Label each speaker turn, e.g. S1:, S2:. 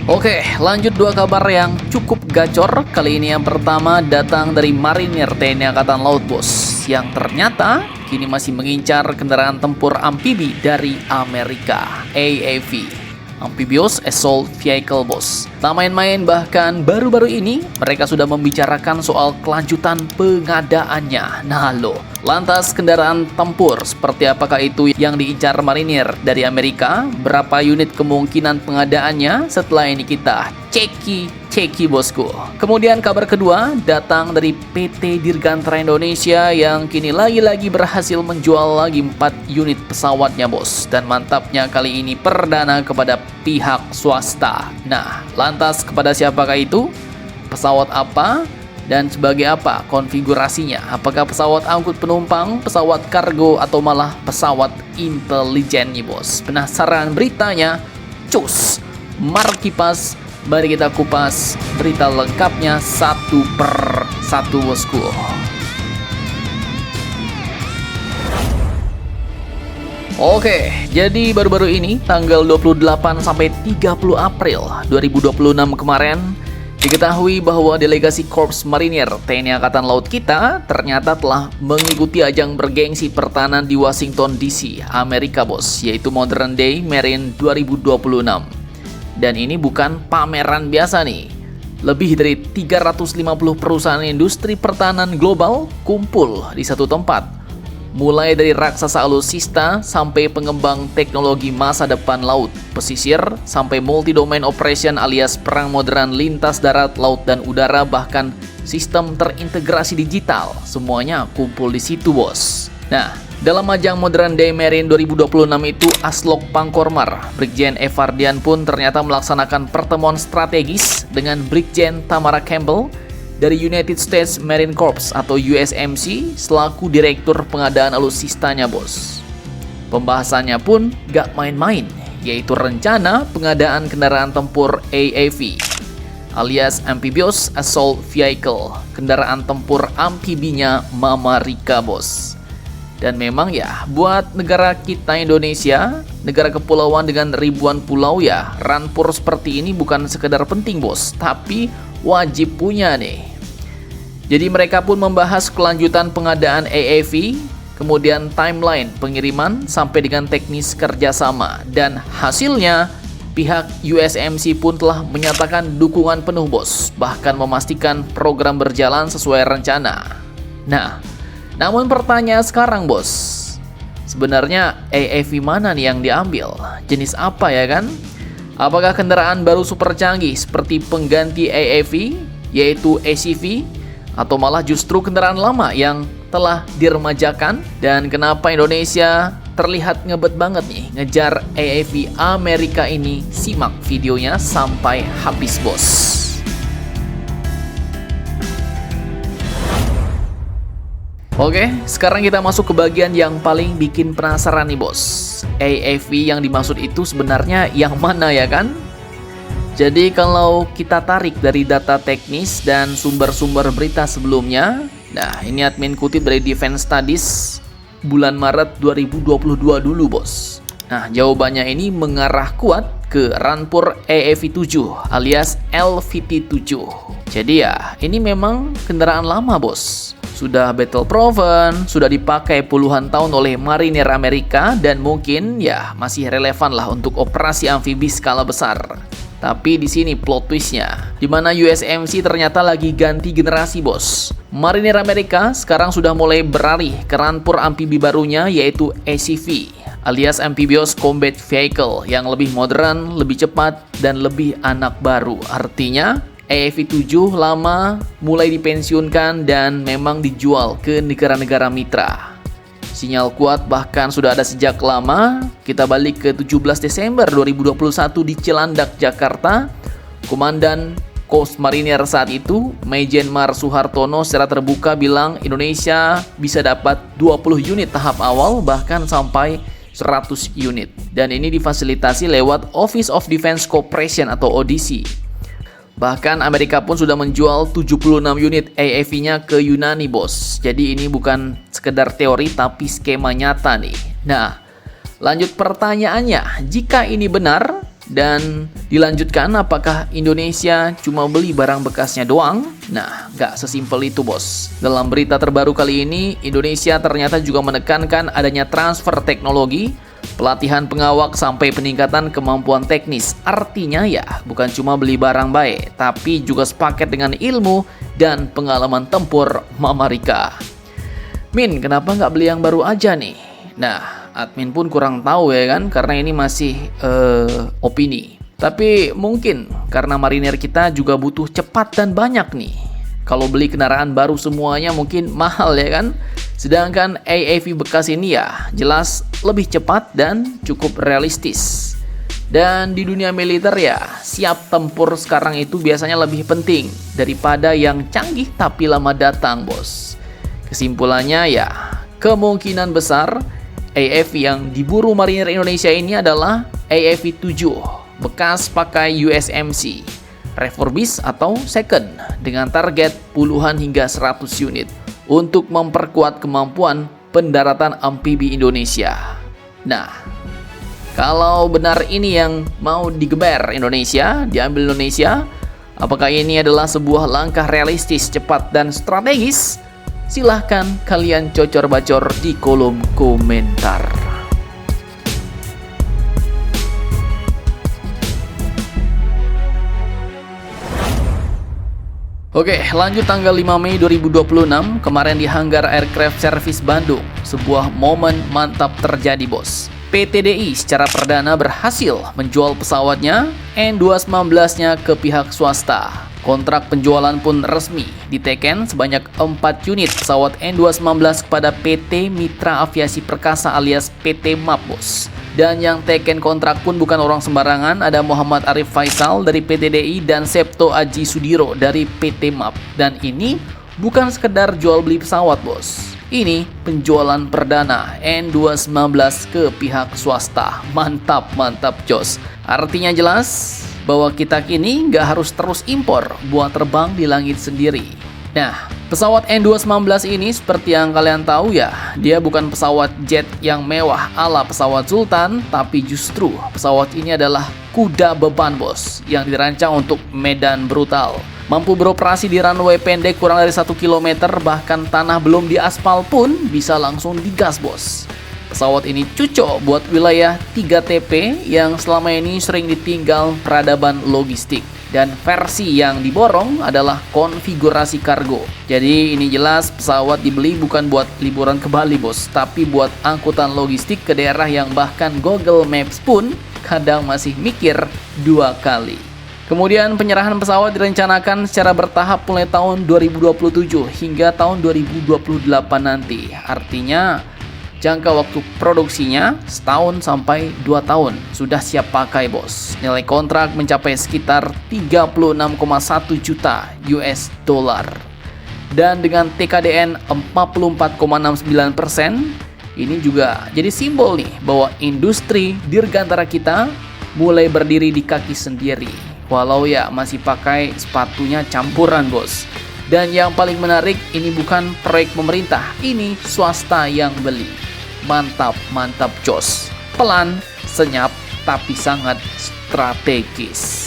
S1: Oke, lanjut dua kabar yang cukup gacor. Kali ini yang pertama datang dari Marinir TNI Angkatan Laut, bos, yang ternyata kini masih mengincar kendaraan tempur amfibi dari Amerika, AAV, Amphibious Assault Vehicle, bos. Tak main-main, bahkan baru-baru ini mereka sudah membicarakan soal kelanjutan pengadaannya. Nah lo, lantas kendaraan tempur seperti apakah itu yang diincar Marinir dari Amerika? Berapa unit kemungkinan pengadaannya? Setelah ini kita ceki bosku. Kemudian kabar kedua datang dari PT Dirgantara Indonesia yang kini lagi-lagi berhasil menjual lagi 4 unit pesawatnya, bos. Dan mantapnya kali ini perdana kepada pihak swasta. Nah, lantas kepada siapakah itu? Pesawat apa? Dan sebagai apa konfigurasinya? Apakah pesawat angkut penumpang, pesawat kargo, atau malah pesawat intelijen nih, bos? Penasaran beritanya? Cus, mari kipas, mari kita kupas berita lengkapnya satu per satu, bosku. Oke, jadi baru-baru ini tanggal 28 sampai 30 April 2026 kemarin diketahui bahwa delegasi Korps Marinir TNI Angkatan Laut kita ternyata telah mengikuti ajang bergengsi pertahanan di Washington DC, Amerika, bos, yaitu Modern Day Marine 2026. Dan ini bukan pameran biasa nih. Lebih dari 350 perusahaan industri pertahanan global kumpul di satu tempat. Mulai dari raksasa alutsista sampai pengembang teknologi masa depan laut, pesisir, sampai multi-domain operation alias perang modern lintas darat, laut, dan udara, bahkan sistem terintegrasi digital. Semuanya kumpul di situ, bos. Nah, dalam ajang Modern Day Marine 2026 itu, Aslok Pangkormar, Brigjen Evardian pun ternyata melaksanakan pertemuan strategis dengan Brigjen Tamara Campbell dari United States Marine Corps atau USMC selaku direktur pengadaan alutsistanya, bos. Pembahasannya pun gak main-main, yaitu rencana pengadaan kendaraan tempur AAV alias Amphibious Assault Vehicle, kendaraan tempur amfibinya Mamarika, bos. Dan memang ya, buat negara kita Indonesia, negara kepulauan dengan ribuan pulau ya, rampur seperti ini bukan sekedar penting, bos, tapi wajib punya nih. Jadi mereka pun membahas kelanjutan pengadaan AAV, kemudian timeline pengiriman sampai dengan teknis kerjasama. Dan hasilnya pihak USMC pun telah menyatakan dukungan penuh, bos, bahkan memastikan program berjalan sesuai rencana. Nah, namun pertanyaan sekarang, bos, sebenarnya AAV mana nih yang diambil? Jenis apa ya kan? Apakah kendaraan baru super canggih seperti pengganti AAV, yaitu ACV, atau malah justru kendaraan lama yang telah diremajakan? Dan kenapa Indonesia terlihat ngebet banget nih ngejar AAV Amerika ini? Simak videonya sampai habis, bos. Oke, sekarang kita masuk ke bagian yang paling bikin penasaran nih, bos. AAV yang dimaksud itu sebenarnya yang mana ya kan? Jadi kalau kita tarik dari data teknis dan sumber-sumber berita sebelumnya, nah ini admin kutip dari Defense Studies bulan Maret 2022 dulu, bos. Nah, jawabannya ini mengarah kuat ke Rampur AAV7 alias LVT7. Jadi ya, ini memang kendaraan lama, bos. Sudah battle proven, sudah dipakai puluhan tahun oleh marinir Amerika dan mungkin ya masih relevan lah untuk operasi amfibi skala besar. Tapi di sini plot twistnya, di mana USMC ternyata lagi ganti generasi, bos. Marinir Amerika sekarang sudah mulai beralih ke rampur amfibi barunya, yaitu ACV alias Amphibious Combat Vehicle, yang lebih modern, lebih cepat, dan lebih anak baru. Artinya AAV7 lama mulai dipensiunkan dan memang dijual ke negara-negara mitra. Sinyal kuat bahkan sudah ada sejak lama. Kita balik ke 17 Desember 2021 di Cilandak, Jakarta. Komandan Coast Marinir saat itu, Majen Mar Suhartono, secara terbuka bilang Indonesia bisa dapat 20 unit tahap awal bahkan sampai 100 unit. Dan ini difasilitasi lewat Office of Defense Cooperation atau ODC. Bahkan Amerika pun sudah menjual 76 unit AAV-nya ke Yunani, bos. Jadi ini bukan sekedar teori tapi skema nyata nih. Nah, lanjut pertanyaannya, jika ini benar dan dilanjutkan, apakah Indonesia cuma beli barang bekasnya doang? Nah, nggak sesimpel itu, bos. Dalam berita terbaru kali ini, Indonesia ternyata juga menekankan adanya transfer teknologi, pelatihan pengawak sampai peningkatan kemampuan teknis. Artinya ya, bukan cuma beli barang baik, tapi juga sepaket dengan ilmu dan pengalaman tempur Mama Rika. Min, kenapa nggak beli yang baru aja nih? Nah, admin pun kurang tahu ya kan, karena ini masih opini. Tapi mungkin karena marinir kita juga butuh cepat dan banyak nih. Kalau beli kendaraan baru semuanya mungkin mahal ya kan. Sedangkan AAV bekas ini ya jelas lebih cepat dan cukup realistis. Dan di dunia militer ya, siap tempur sekarang itu biasanya lebih penting daripada yang canggih tapi lama datang, bos. Kesimpulannya ya, kemungkinan besar AAV yang diburu marinir Indonesia ini adalah AAV 7 bekas pakai USMC, refurbish atau second dengan target puluhan hingga 100 unit untuk memperkuat kemampuan pendaratan amfibi Indonesia. Nah, kalau benar ini yang mau digeber Indonesia, diambil Indonesia, apakah ini adalah sebuah langkah realistis, cepat, dan strategis? Silahkan kalian cocor-bacor di kolom komentar. Oke, lanjut tanggal 5 Mei 2026, kemarin di Hanggar Aircraft Service Bandung, sebuah momen mantap terjadi, bos. PTDI secara perdana berhasil menjual pesawatnya N219-nya ke pihak swasta. Kontrak penjualan pun resmi diteken sebanyak 4 unit pesawat N219 kepada PT Mitra Aviasi Perkasa alias PT MAP, bos. Dan yang teken kontrak pun bukan orang sembarangan, ada Muhammad Arif Faisal dari PTDI dan Septo Aji Sudiro dari PT MAP. Dan ini bukan sekedar jual beli pesawat, bos. Ini penjualan perdana N219 ke pihak swasta. Mantap, mantap, jos. Artinya jelas bahwa kita kini nggak harus terus impor buat terbang di langit sendiri. Nah, pesawat N219 ini seperti yang kalian tahu ya, dia bukan pesawat jet yang mewah ala pesawat Sultan, tapi justru pesawat ini adalah kuda beban, bos, yang dirancang untuk medan brutal. Mampu beroperasi di runway pendek kurang dari 1 km, bahkan tanah belum diaspal pun bisa langsung digas, bos. Pesawat ini cocok buat wilayah 3TP yang selama ini sering ditinggal peradaban logistik. Dan versi yang diborong adalah konfigurasi kargo. Jadi ini jelas pesawat dibeli bukan buat liburan ke Bali, bos, tapi buat angkutan logistik ke daerah yang bahkan Google Maps pun kadang masih mikir 2 kali. Kemudian penyerahan pesawat direncanakan secara bertahap mulai tahun 2027 hingga tahun 2028 nanti. Artinya jangka waktu produksinya setahun sampai 2 tahun sudah siap pakai, bos. Nilai kontrak mencapai sekitar 36,1 juta US dollar. Dan dengan TKDN 44,69%, ini juga jadi simbol nih bahwa industri dirgantara kita mulai berdiri di kaki sendiri. Walau ya masih pakai sepatunya campuran, bos. Dan yang paling menarik, ini bukan proyek pemerintah, ini swasta yang beli. Mantap, mantap, jos. Pelan, senyap, tapi sangat strategis.